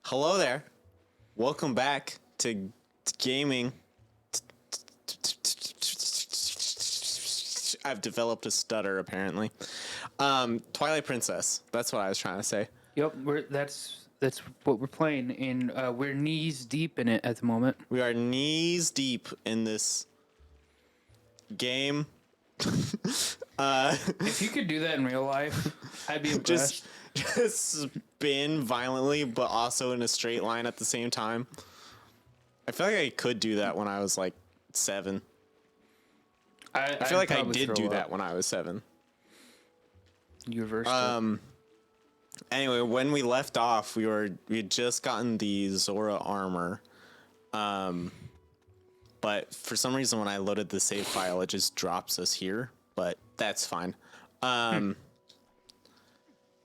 Hello there. Welcome back to gaming. I've developed a stutter apparently. Twilight Princess. That's what I was trying to say. Yep, that's what we're playing, and we're knees deep in it at the moment. We are knees deep in this game. If you could do that in real life, I'd be impressed. Just spin violently, but also in a straight line at the same time. I feel like I could do that when I was like 7. I feel like I did do that when I was 7. You reversed it. Anyway, when we left off, we had just gotten the Zora armor. But for some reason when I loaded the save file, it just drops us here, but that's fine.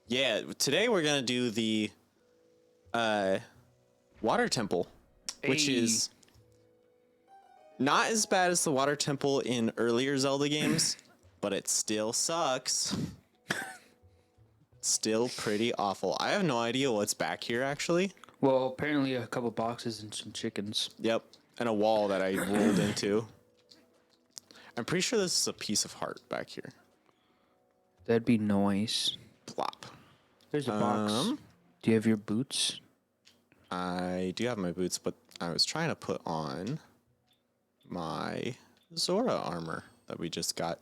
Yeah, today we're going to do the water temple, which is not as bad as the water temple in earlier Zelda games, but it still sucks. Still pretty awful. I have no idea what's back here, actually. Well, apparently a couple boxes and some chickens. Yep, and a wall that I rolled into. I'm pretty sure this is a piece of heart back here. That'd be nice. Plop. There's a box. Do you have your boots? I do have my boots, but I was trying to put on my Zora armor that we just got.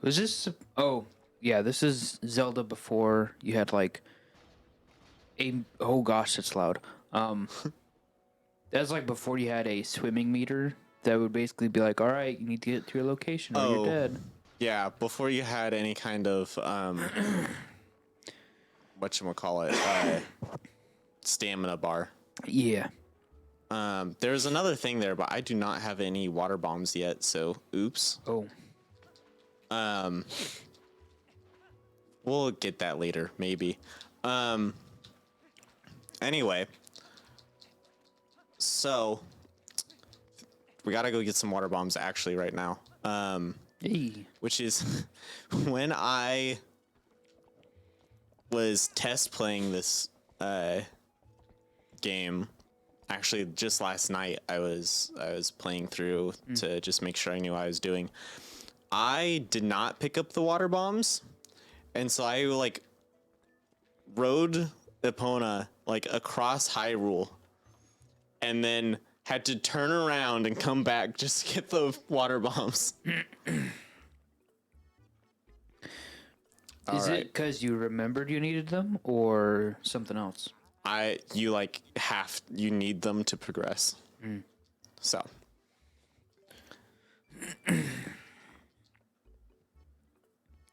Was this... Oh, yeah, this is Zelda before you had, like, a... Oh, gosh, that's loud. That's, like, before you had a swimming meter that would basically be like, all right, you need to get to your location or you're dead. Yeah, before you had any kind of... whatchamacallit, stamina bar. Yeah. There's another thing there, but I do not have any water bombs yet, so oops. Oh. We'll get that later, maybe. Anyway. So, we gotta go get some water bombs actually right now. Hey. Which is when I was test playing this game. Actually, just last night I was playing through to just make sure I knew what I was doing. I did not pick up the water bombs, and so I like rode Epona like across Hyrule, and then had to turn around and come back just to get the water bombs. Is it because you remembered you needed them or something else? You need them to progress. So.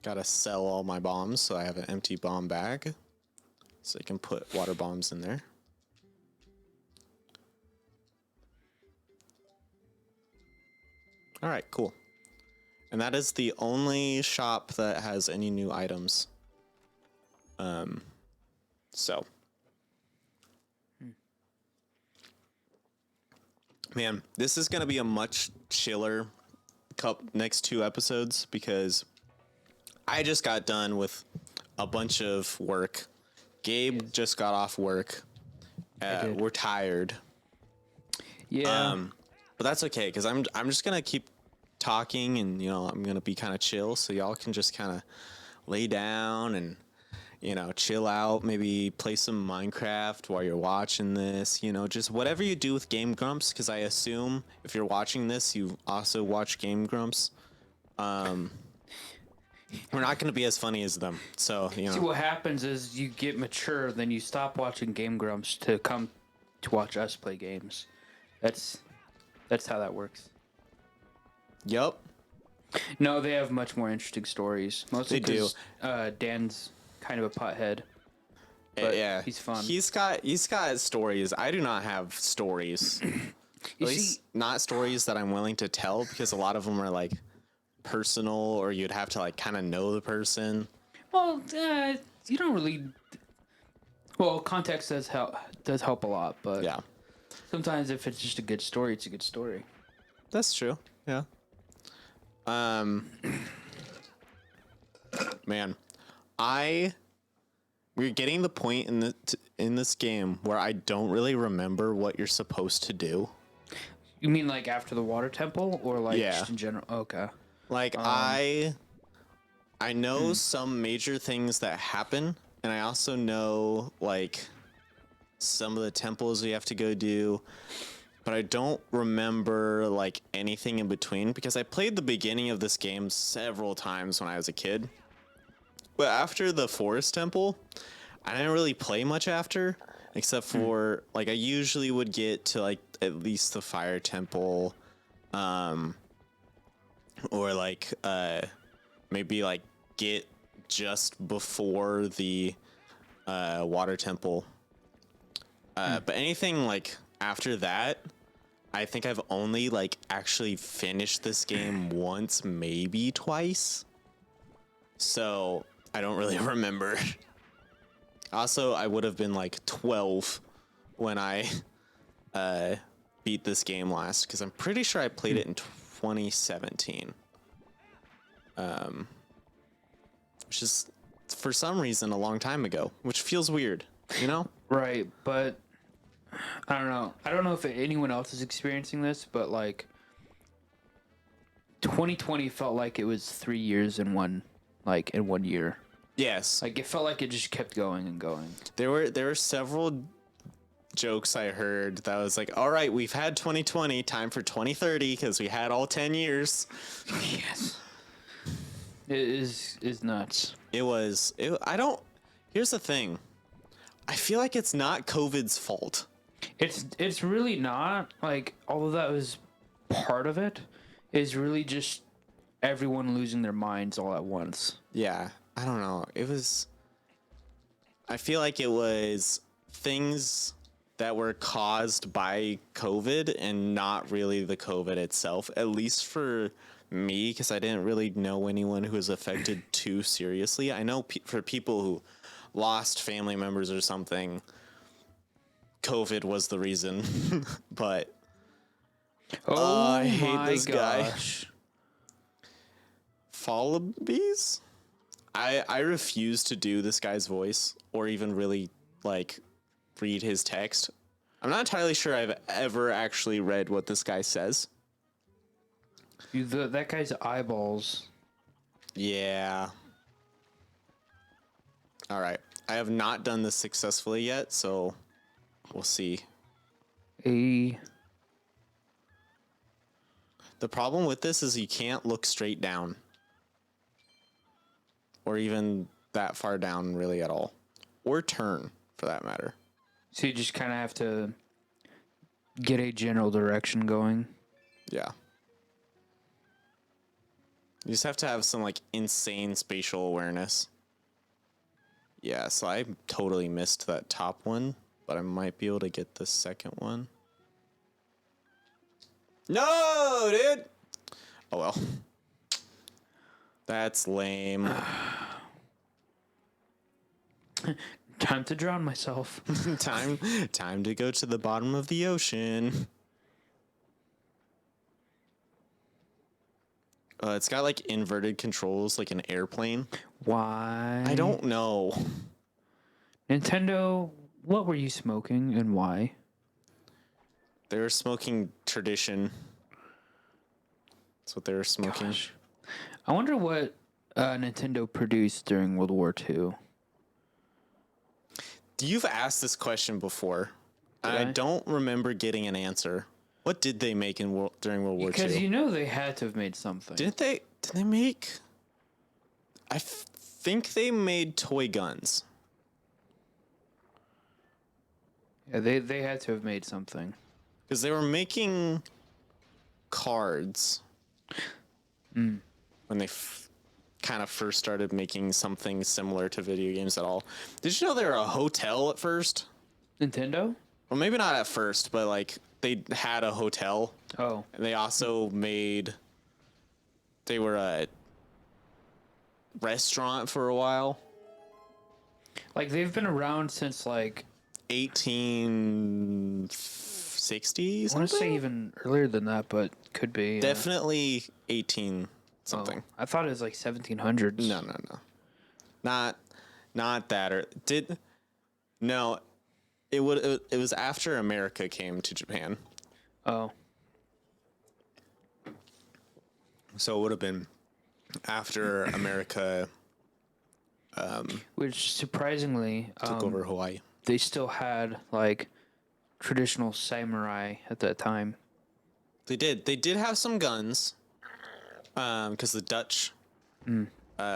Gotta sell all my bombs so I have an empty bomb bag. So I can put water bombs in there. Alright, cool. And that is the only shop that has any new items. So. Man, this is going to be a much chiller next 2 episodes because I just got done with a bunch of work. Gabe just got off work. We're tired. Yeah. But that's okay because I'm just going to keep talking and I'm gonna be kind of chill so y'all can just kind of lay down and chill out, maybe play some Minecraft while you're watching this, just whatever you do with Game Grumps, because I assume if you're watching this you also watch Game Grumps. We're not going to be as funny as them, so See, what happens is you get mature, then you stop watching Game Grumps to come to watch us play games. That's how that works. Yep. No, they have much more interesting stories. Mostly they do. Dan's kind of a pothead. But yeah, he's fun. He's got stories. I do not have stories. At least not stories that I'm willing to tell because a lot of them are like personal, or you'd have to like kind of know the person. Well, you don't really. Well, context does help a lot, but yeah, sometimes if it's just a good story, it's a good story. That's true. Yeah. Man, we're getting the point in this game where I don't really remember what you're supposed to do. You mean like after the water temple, or like Yeah. just in general? Okay. Like I know some major things that happen, and I also know like some of the temples you have to go do, but I don't remember like anything in between because I played the beginning of this game several times when I was a kid. But after the forest temple, I didn't really play much after, except for like I usually would get to like at least the fire temple, or like maybe like get just before the water temple. But anything like after that, I think I've only like actually finished this game once, maybe twice. So I don't really remember. Also, I would have been like 12 when I beat this game last, because I'm pretty sure I played it in 2017. Which is, for some reason, a long time ago, which feels weird, you know? Right, but I don't know. I don't know if anyone else is experiencing this, but like 2020 felt like it was 3 years in one year. Yes. Like it felt like it just kept going and going. There were several jokes I heard that was like, all right, we've had 2020, time for 2030 because we had all 10 years. Yes. It is nuts. Here's the thing. I feel like it's not COVID's fault. It's really not. Like, although that was part of it, is really just everyone losing their minds all at once. Yeah, I don't know. I feel like it was things that were caused by COVID and not really the COVID itself, at least for me, because I didn't really know anyone who was affected too seriously. I know for people who lost family members or something, COVID was the reason. But I hate this gosh. guy. Fallabies? I refuse to do this guy's voice or even really like read his text. I'm not entirely sure I've ever actually read what this guy says. That guy's eyeballs. Yeah. All right. I have not done this successfully yet, so we'll see. The problem with this is you can't look straight down. Or even that far down really at all. Or turn, for that matter. So you just kind of have to get a general direction going. Yeah. You just have to have some like insane spatial awareness. Yeah, so I totally missed that top one, but I might be able to get the second one. No, dude! Oh well. That's lame. Time to drown myself. Time to go to the bottom of the ocean. It's got like inverted controls like an airplane. Why? I don't know. Nintendo, what were you smoking and why? They were smoking tradition. That's what they were smoking. Gosh. I wonder what Nintendo produced during World War II. You've asked this question before. Did I I? don't remember getting an answer. What did they make during World War II? Because you know they had to have made something. Did they make... I think they made toy guns. Yeah, they had to have made something. Because they were making cards when they kind of first started making something similar to video games at all. Did you know they were a hotel at first? Nintendo? Well, maybe not at first, but like they had a hotel. Oh. And they also they were a restaurant for a while. Like they've been around since like 1860 I something? want to say even earlier than that, but could be. Definitely 18 something. Oh, I thought it was like 1700s. No. Not that, or no, it was after America came to Japan, Oh, so it would have been after America which surprisingly, took over Hawaii. they still had like traditional samurai at that time. They did. They did have some guns, because the Dutch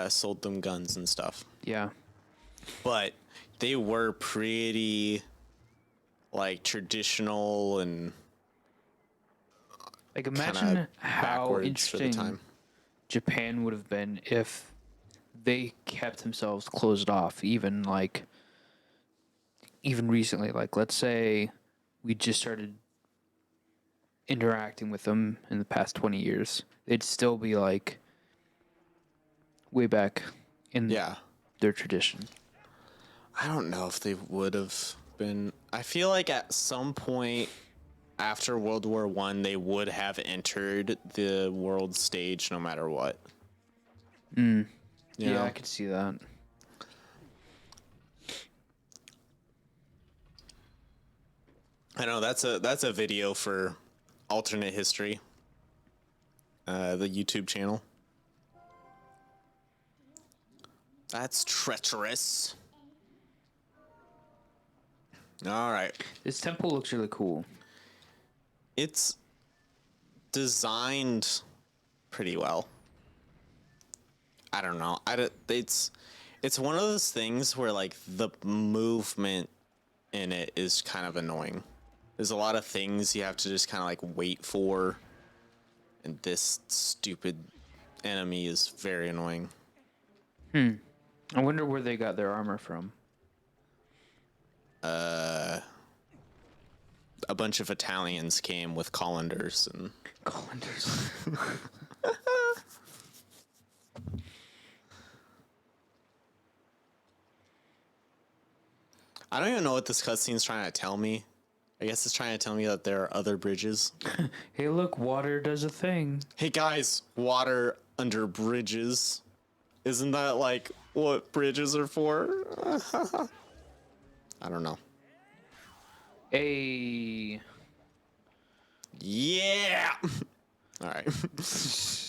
sold them guns and stuff. Yeah. But they were pretty like traditional and Like kind imagine of how backwards for the interesting time. Japan would have been if they kept themselves closed off, even recently. Like let's say we just started interacting with them in the past 20 years. They'd still be like way back in Yeah. their tradition. I don't know if they would have been. I feel like at some point after World War One, they would have entered the world stage no matter what. You Yeah, know? I could see that. I know that's a video for alternate history. The YouTube channel. That's treacherous. All right. This temple looks really cool. It's designed pretty well. I don't know. It's one of those things where like the movement in it is kind of annoying. There's a lot of things you have to just kind of like wait for, and this stupid enemy is very annoying. I wonder where they got their armor from. A bunch of Italians came with colanders and Colanders. I don't even know what this cutscene's trying to tell me. I guess it's trying to tell me that there are other bridges. Hey, look, water does a thing. Hey guys, water under bridges. Isn't that like what bridges are for? I don't know. Hey. Yeah. All right.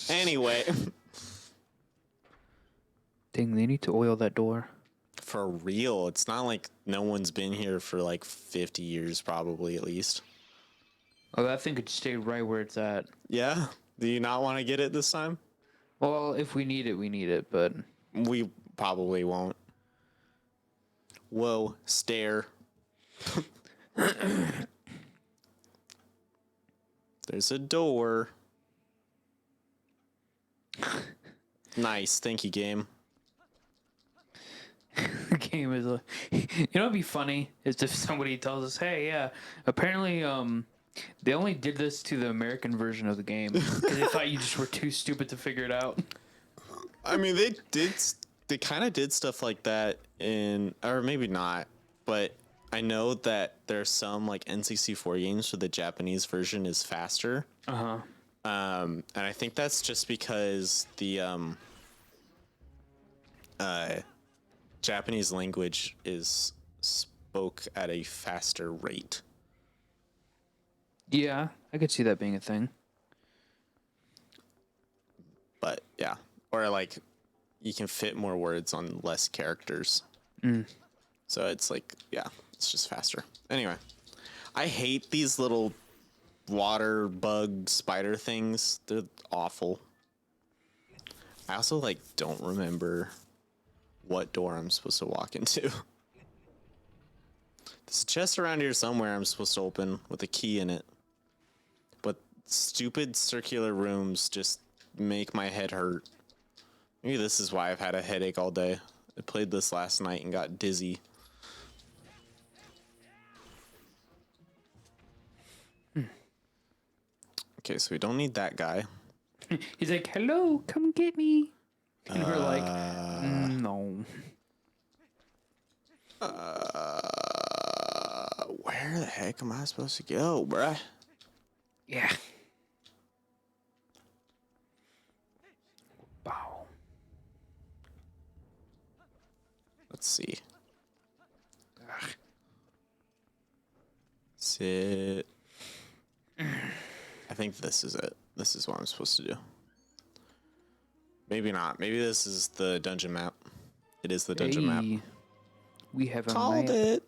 Anyway, Dang, they need to oil that door. for real, it's not like no one's been here for like 50 years, probably at least. Oh, that thing could stay right where it's at. Yeah. Do you not want to get it this time? Well, if we need it, we need it, but We probably won't. Whoa, stare. There's a door. Nice, thank you, game. the game is like, what'd be funny is if somebody tells us, hey, yeah, apparently, they only did this to the American version of the game because they thought you just were too stupid to figure it out. I mean, they kind of did stuff like that in, or maybe not, but I know that there's some like N64 games where the Japanese version is faster. And I think that's just because the Japanese language is spoke at a faster rate. Yeah, I could see that being a thing. But yeah, or like you can fit more words on less characters. So it's like, yeah, it's just faster. Anyway, I hate these little water bug spider things. They're awful. I also like don't remember what door I'm supposed to walk into. There's a chest around here somewhere I'm supposed to open with a key in it. But stupid circular rooms just make my head hurt. Maybe this is why I've had a headache all day. I played this last night and got dizzy. Okay, so we don't need that guy. He's like, hello, come get me. And we're like, no. Where the heck am I supposed to go, bruh? Yeah. Wow. Let's see. it? I think this is it. This is what I'm supposed to do. Maybe not. Maybe this is the dungeon map. It is the dungeon map. Hey, we have a Called map. it.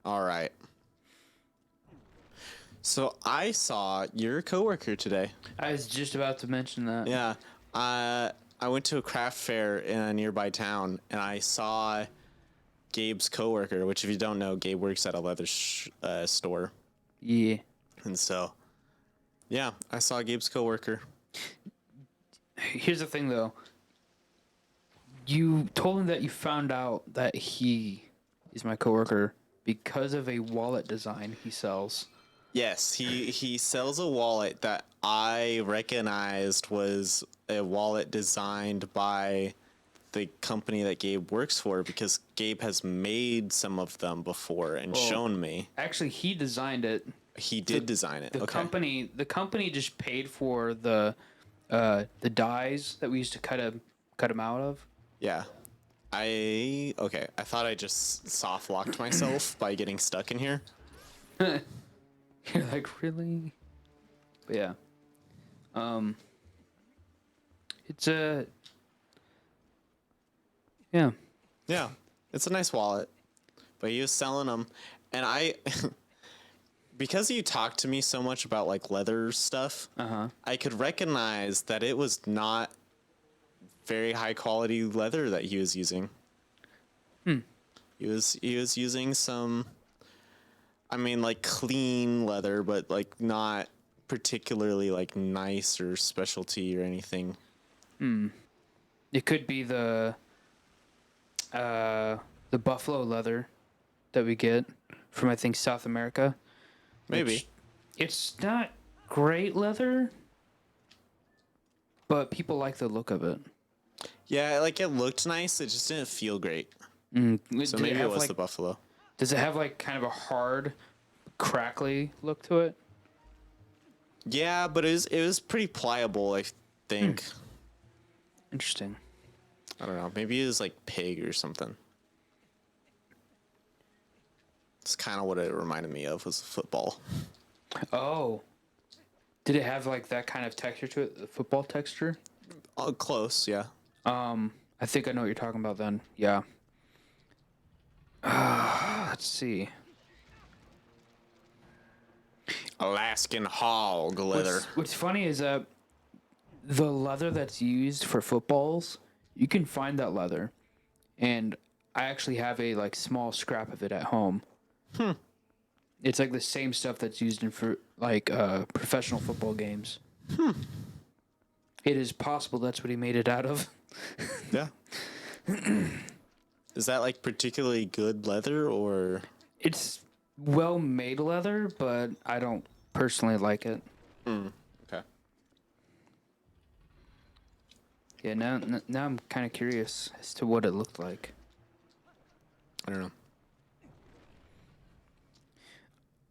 All right. So I saw your coworker today. I was just about to mention that. Yeah. I went to a craft fair in a nearby town, and I saw Gabe's coworker, which, if you don't know, Gabe works at a leather store. Yeah. And so, yeah, I saw Gabe's coworker. Here's the thing, though. You told him that you found out that he is my coworker because of a wallet design he sells. Yes, he sells a wallet that I recognized was a wallet designed by the company that Gabe works for, because Gabe has made some of them before and shown me. Actually, he designed it. He did design it. The Okay. company just paid for the dies that we used to cut him out of. Yeah. I thought I just soft locked myself by getting stuck in here. You're like, really? But yeah. It's a yeah. Yeah. It's a nice wallet. But he was selling them, and I because you talked to me so much about like leather stuff, I could recognize that it was not very high quality leather that he was using. He was using some, I mean, like clean leather, but like not particularly like nice or specialty or anything. It could be the buffalo leather that we get from, I think, South America. Maybe. Which, it's not great leather, but people like the look of it. Yeah, like it looked nice. It just didn't feel great. So maybe it was the buffalo. Does it have like kind of a hard, crackly look to it? Yeah, but it was pretty pliable, I think. Interesting. I don't know. Maybe it was like pig or something. It's kind of what it reminded me of, was football. Oh. Did it have like that kind of texture to it, the football texture? Close, yeah. I think I know what you're talking about then. Yeah. Let's see. Alaskan hog leather. What's funny is that the leather that's used for footballs, you can find that leather, and I actually have a like small scrap of it at home. It's like the same stuff that's used in for like professional football games. It is possible that's what he made it out of. Yeah. Is that like particularly good leather, or? It's well-made leather, but I don't personally like it. Okay. Yeah, now I'm kind of curious as to what it looked like. I don't know.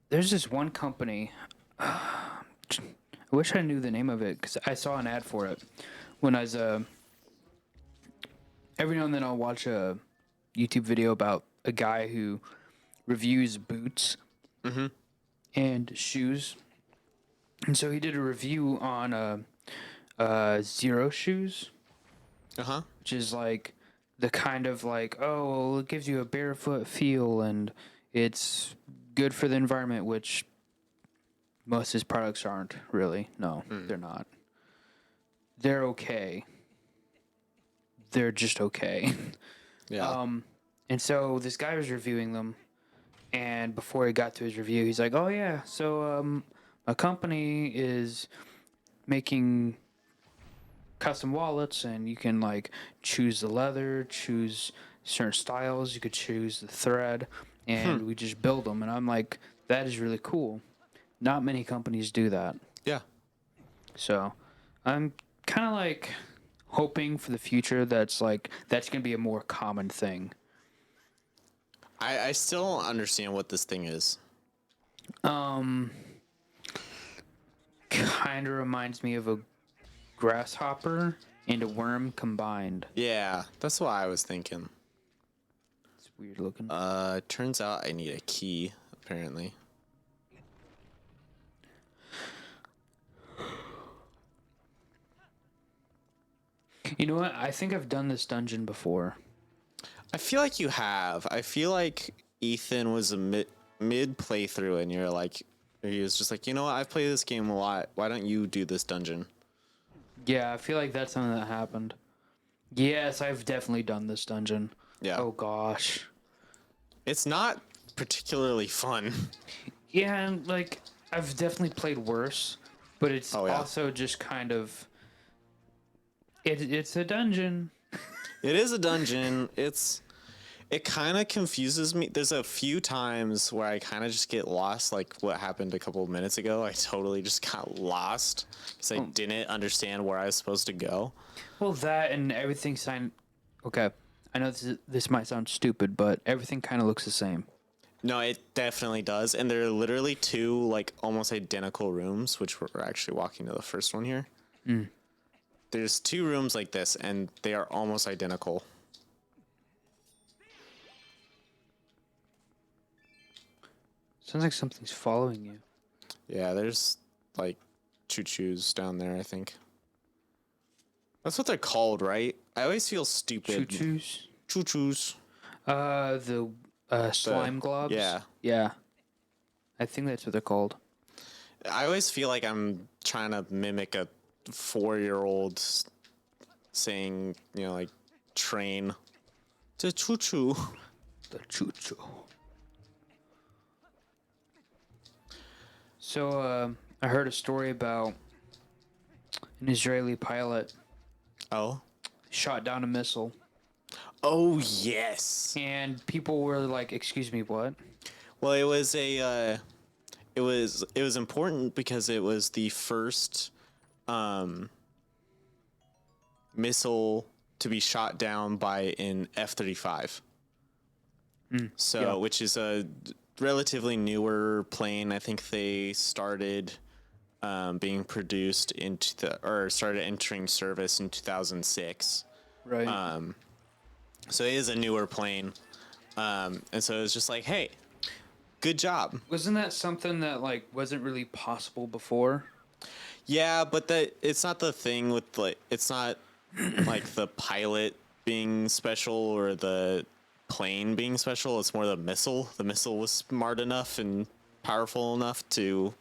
There's this one company. I wish I knew the name of it because I saw an ad for it when I was. Every now and then I'll watch a YouTube video about a guy who reviews boots and shoes, and so he did a review on Zero shoes, which is like the kind of like, oh, well, it gives you a barefoot feel and it's good for the environment, which most of his products aren't really. No, they're not. They're okay. They're just okay. Yeah. And so this guy was reviewing them, and before he got to his review, he's like, "Oh yeah, so a company is making custom wallets, and you can like choose the leather, choose certain styles, you could choose the thread, and we just build them." And I'm like, "That is really cool. Not many companies do that." Yeah. So I'm kind of like hoping for the future that's gonna be a more common thing. I still don't understand what this thing is. Kind of reminds me of a grasshopper and a worm combined. Yeah, that's what I was thinking. weird looking. Turns out I need a key, apparently. You know what? I think I've done this dungeon before. I feel like you have. I feel like Ethan was a mid playthrough, and he was just like, you know what? I've played this game a lot. Why don't you do this dungeon? Yeah, I feel like that's something that happened. Yes, I've definitely done this dungeon. Yeah. Oh gosh. It's not particularly fun. Yeah, and like I've definitely played worse, but it's Oh, yeah. also just kind of it's a dungeon. It is a dungeon. It kind of confuses me. There's a few times where I kind of just get lost, like what happened a couple of minutes ago. I totally just got lost because I didn't understand where I was supposed to go. Well, that and everything Okay, I know this might sound stupid, but everything kind of looks the same. No, it definitely does. And there are literally two like almost identical rooms, which we're actually walking to the first one here. There's two rooms like this, and they are almost identical. Sounds like something's following you. Yeah, there's like choo-choos down there, I think. That's what they're called, right? I always feel stupid. Choo-choos? Choo-choos. The slime globs? Yeah. Yeah. I think that's what they're called. I always feel like I'm trying to mimic a 4-year-old saying, like train to choo-choo. The choo-choo. So, I heard a story about an Israeli pilot Oh. shot down a missile. Oh, yes. And people were like, excuse me, what? Well, it was it was important because it was the first missile to be shot down by an F-35. Yeah. Which is a relatively newer plane. I think they started being produced started entering service in 2006. Right. So it is a newer plane. And so it was just like, hey, good job. Wasn't that something that like wasn't really possible before? Yeah, but it's not the thing with it's not like the pilot being special or the plane being special. It's more the missile. The missile was smart enough and powerful enough to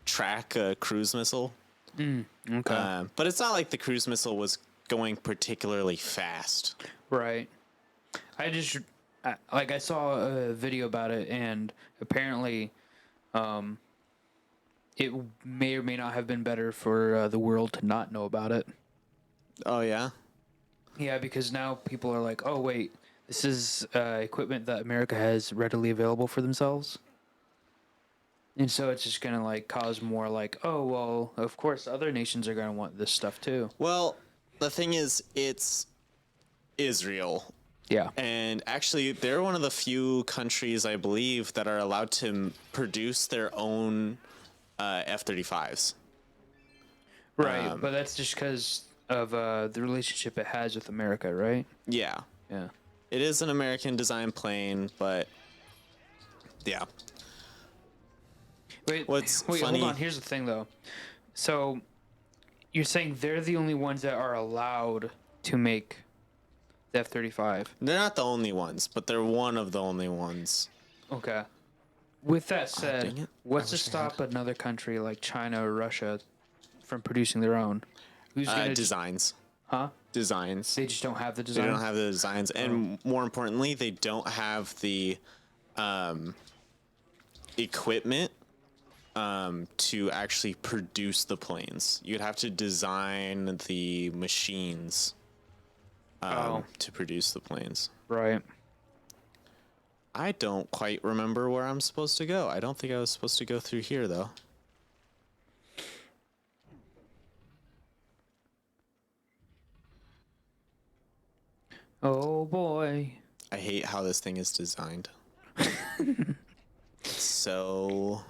track a cruise missile. Okay. But it's not like the cruise missile was going particularly fast. Right. I saw a video about it, and apparently, it may or may not have been better for the world to not know about it. Oh, yeah? Yeah, because now people are like, oh, wait, this is equipment that America has readily available for themselves. And so it's just going to like cause more like, oh, well, of course, other nations are going to want this stuff too. Well, the thing is, it's Israel. Yeah. And actually, they're one of the few countries, I believe, that are allowed to produce their own F-35s. Right. But that's just because of the relationship it has with America, right? Yeah. Yeah. It is an American design plane, but yeah. Wait, What's funny? funny- Hold on. Here's the thing, though. So, you're saying they're the only ones that are allowed to make the F-35. They're not the only ones, but they're one of the only ones. Okay. With that dang said, it. what's I to wish I had- stop another country like China or Russia from producing their own? Who's gonna Designs. Huh? Designs. They just don't have the They design. don't have the designs, and more importantly, they don't have the equipment to actually produce the planes. You'd have to design the machines to produce the planes. Right. I don't quite remember where I'm supposed to go. I don't think I was supposed to go through here, though. Oh boy. I hate how this thing is designed. It's so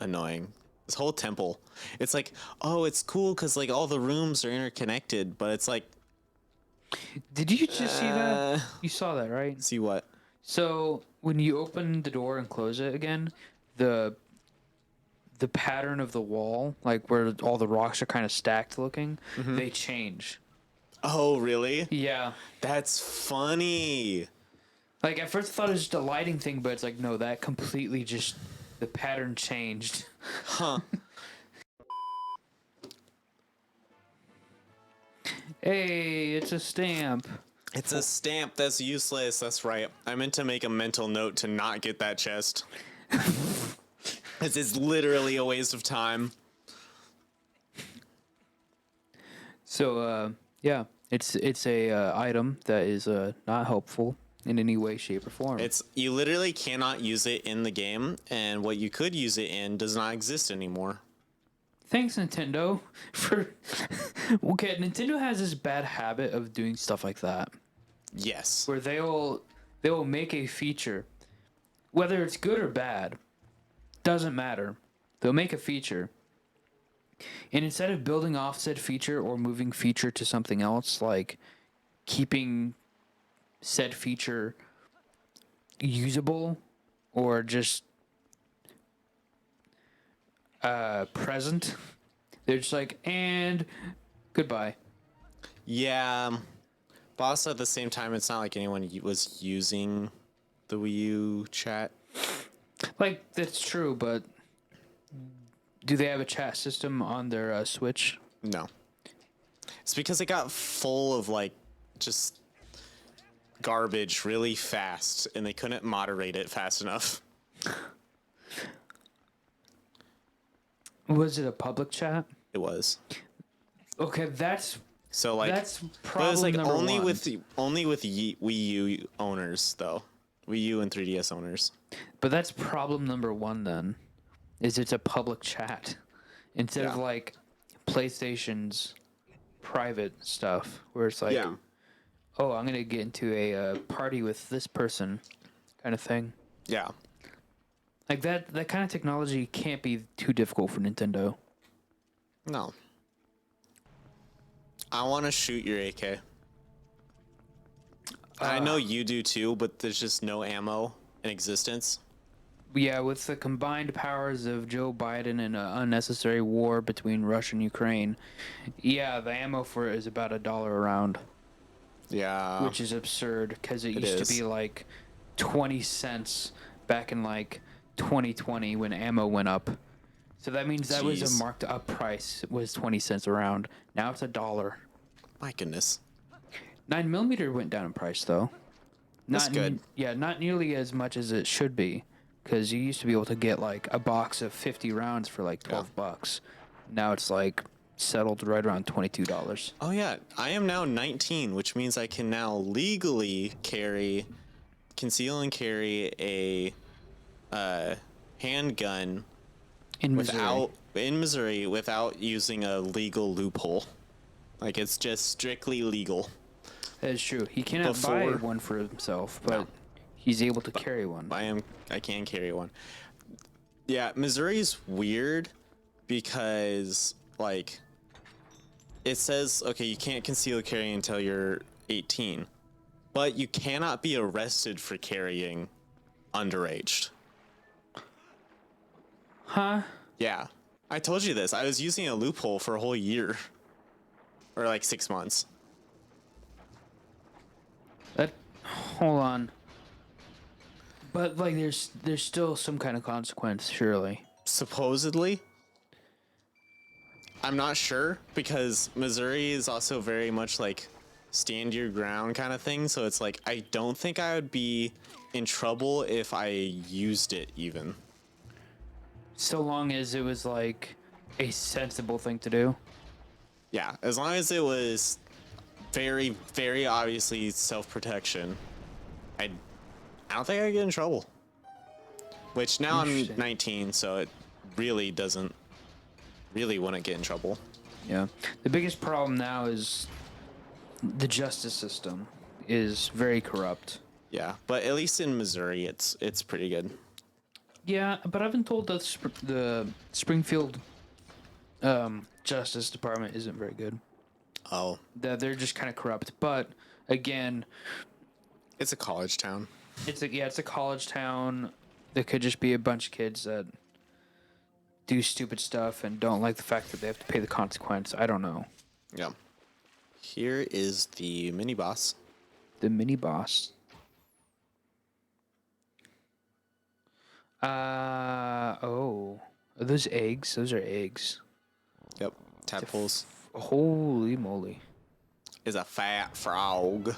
annoying. This whole temple. It's like, oh, it's cool because like all the rooms are interconnected, but it's like, Did you just see that? You saw that, right? see what? So when you open the door and close it again, the the pattern of the wall, like where all the rocks are kind of stacked looking, they change. Oh, really? Yeah. That's funny. Like at first I thought it was just a lighting thing, but it's like no, that completely just the pattern changed. Huh. Hey, it's a stamp. It's a stamp that's useless. That's right. I meant to make a mental note to not get that chest. This is literally a waste of time. So yeah, it's a item that is not helpful in any way, shape, or form. It's you literally cannot use it in the game, and what you could use it in does not exist anymore. Thanks, Nintendo, for. Okay, Nintendo has this bad habit of doing stuff like that, Yes. where they will make a feature, whether it's good or bad, doesn't matter. They'll make a feature, and instead of building off said feature or moving feature to something else, like keeping said feature usable or just present, they're just like, and goodbye. Yeah. But also at the same time, it's not like anyone was using the Wii U chat. Like that's true, but do they have a chat system on their Switch? No. It's because it got full of like just garbage really fast, and they couldn't moderate it fast enough. Was it a public chat? It was. Okay, that's So like that's but problem it was like number only one. with Wii U owners though. Wii U and 3DS owners. But that's problem number one then, is it's a public chat instead of Yeah. like PlayStation's private stuff where it's like, oh, I'm gonna get into a party with this person, kind of thing. Yeah. Like that kind of technology can't be too difficult for Nintendo. No. I want to shoot your AK. I know you do too, but there's just no ammo in existence. Yeah, with the combined powers of Joe Biden and an unnecessary war between Russia and Ukraine, yeah, the ammo for it is about $1 a round, Yeah. which is absurd because it used is. to be like 20 cents back in like 2020 when ammo went up. So that means that was Jeez. a marked up price. It was 20 cents a round. Now it's $1. My goodness. 9mm went down in price though. That's Not good. Yeah, not nearly as much as it should be, because you used to be able to get like a box of 50 rounds for like $12. Now it's like settled right around $22. Oh yeah, I am now 19, which means I can now legally conceal and carry a handgun In Missouri. in Missouri without using a legal loophole. Like it's just strictly legal. That is true. He cannot buy Before- one for himself, but he's able to carry one. I can carry one. Yeah, Missouri's weird because like it says okay, you can't conceal carry until you're 18. But you cannot be arrested for carrying underaged. Huh? Yeah. I told you this. I was using a loophole for a whole year. Or like 6 months. Hold on. But like there's still some kind of consequence, surely. Supposedly. I'm not sure because Missouri is also very much like stand your ground kind of thing. So it's like I don't think I would be in trouble if I used it even. So long as it was like a sensible thing to do. Yeah, as long as it was very, very obviously self-protection, I don't think I'd get in trouble. Which now I'm Interesting. 19, so it really wouldn't get in trouble. Yeah. The biggest problem now is the justice system is very corrupt. Yeah, but at least in Missouri, it's pretty good. Yeah, but I've been told that the Springfield Justice Department isn't very good. Oh, That they're just kind of corrupt. But again, it's a college town. It's a college town. There could just be a bunch of kids that do stupid stuff and don't like the fact that they have to pay the consequence. I don't know. Yeah. Here is the mini boss. The mini boss. Oh. Are those eggs? Those are eggs. Yep. Tadpoles Holy moly. is a fat frog.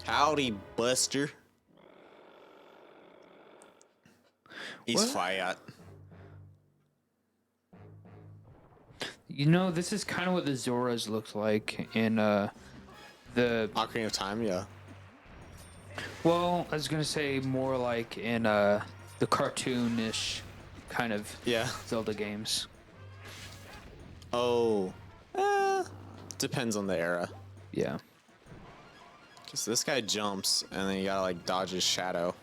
Howdy, Buster. He's What? fat. You know, this is kind of what the Zoras looked like in the Ocarina of Time, yeah. well, I was gonna say more like in the cartoonish kind of Yeah. Zelda games. Oh. Depends on the era. Yeah. Because this guy jumps, and then you gotta, like, dodge his shadow.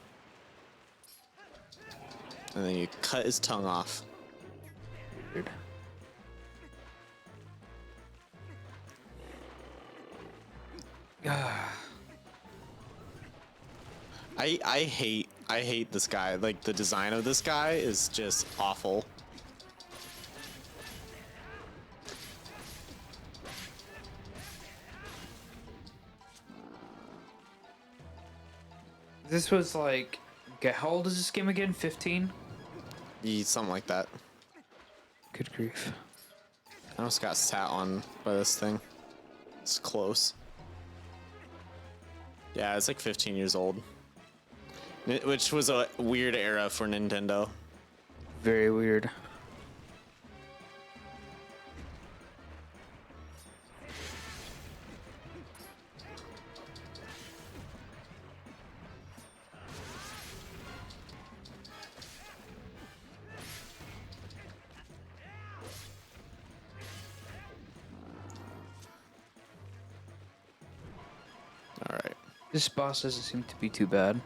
And then you cut his tongue off. Weird. I hate this guy. Like, the design of this guy is just awful. This was like, okay, how old is this game again? 15? Something like that. Good grief. I almost got sat on by this thing. It's close. Yeah, it's like 15 years old. Which was a weird era for Nintendo. Very weird. Alright. This boss doesn't seem to be too bad.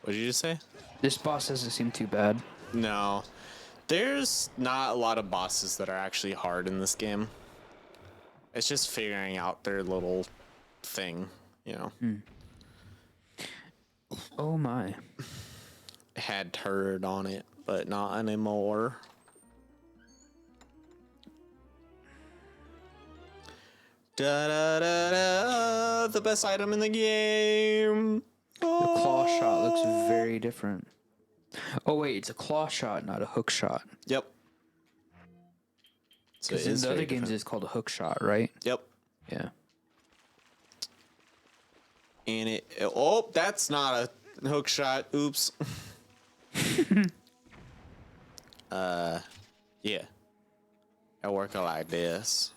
What did you just say? This boss doesn't seem too bad. No. There's not a lot of bosses that are actually hard in this game. It's just figuring out their little thing, you know. Oh my. Had turd on it, but not anymore. Da da da da, the best item in the game. The claw shot looks very different. Oh wait, it's a claw shot, not a hook shot. Yep. So Because it in is the very other games different. it's called a hook shot, right? Yep. Yeah. And oh, that's not a hook shot. Oops. Yeah. I work it like this.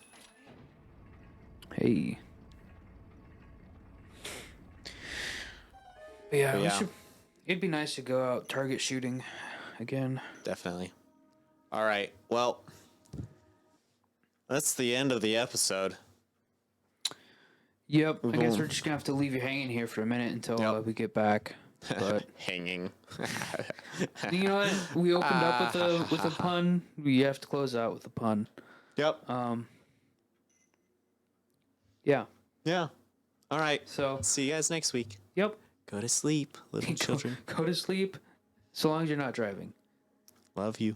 Hey. But yeah, But yeah. it'd be nice to go out target shooting again. Definitely. All right. Well, that's the end of the episode. Yep, I guess Boom. we're just gonna have to leave you hanging here for a minute until Yep. we get back. But Hanging. you know what? We opened up with a pun. We have to close out with a pun. Yep. Yeah. Yeah. All right. So See you guys next week. yep. Go to sleep, little children. Go to sleep, so long as you're not driving. Love you.